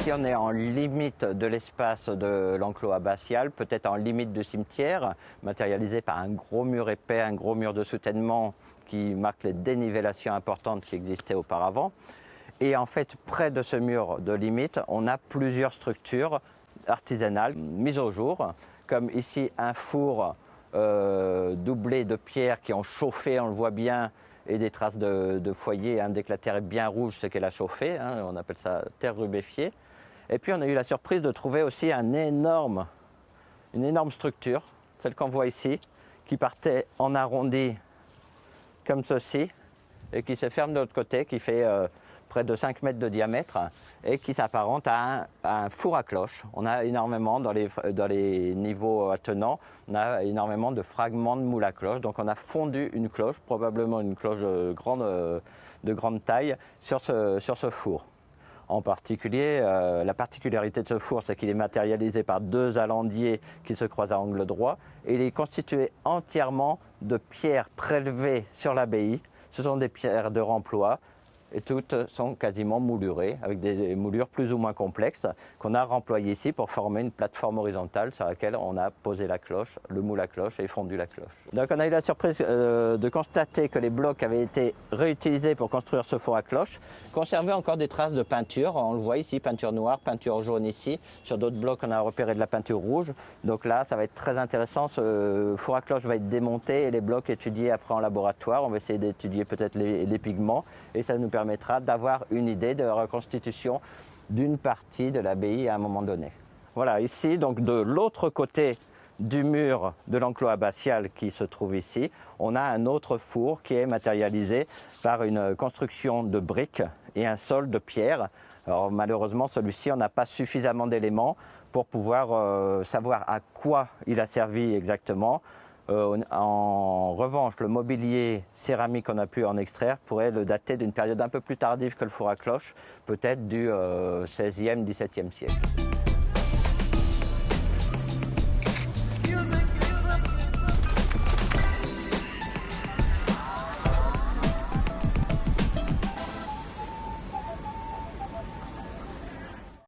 ici on est en limite de l'espace de l'enclos abbatial, peut-être en limite du cimetière, matérialisé par un gros mur épais, un gros mur de soutènement qui marque les dénivellations importantes qui existaient auparavant. Et en fait, près de ce mur de limite, on a plusieurs structures artisanales mises au jour, comme ici un four doublé de pierres qui ont chauffé, on le voit bien, et des traces de foyer, dès que la terre est bien rouge, c'est qu'elle a chauffé, on appelle ça terre rubéfiée. Et puis on a eu la surprise de trouver aussi une énorme structure, celle qu'on voit ici, qui partait en arrondi comme ceci, et qui se ferme de l'autre côté, qui fait près de 5 mètres de diamètre et qui s'apparente à un four à cloche. On a énormément, dans les niveaux attenants, on a énormément de fragments de moule à cloche. Donc on a fondu une cloche, probablement une cloche de grande taille, sur ce four. En particulier, la particularité de ce four, c'est qu'il est matérialisé par 2 alandiers qui se croisent à angle droit et il est constitué entièrement de pierres prélevées sur l'abbaye. Ce sont des pierres de remploi et toutes sont quasiment moulurées avec des moulures plus ou moins complexes qu'on a remployées ici pour former une plateforme horizontale sur laquelle on a posé la cloche, le moule à cloche et fondu la cloche. Donc on a eu la surprise de constater que les blocs avaient été réutilisés pour construire ce four à cloche, conservaient encore des traces de peinture, on le voit ici, peinture noire, peinture jaune ici, sur d'autres blocs on a repéré de la peinture rouge, donc là ça va être très intéressant, ce four à cloche va être démonté et les blocs étudiés après en laboratoire, on va essayer d'étudier peut-être les pigments et ça nous permettra d'avoir une idée de la reconstitution d'une partie de l'abbaye à un moment donné. Voilà, ici, donc de l'autre côté du mur de l'enclos abbatial qui se trouve ici, on a un autre four qui est matérialisé par une construction de briques et un sol de pierre. Alors malheureusement, celui-ci, on n'a pas suffisamment d'éléments pour pouvoir savoir à quoi il a servi exactement. En revanche, le mobilier céramique qu'on a pu en extraire pourrait le dater d'une période un peu plus tardive que le four à cloche, peut-être du XVIe, XVIIe siècle.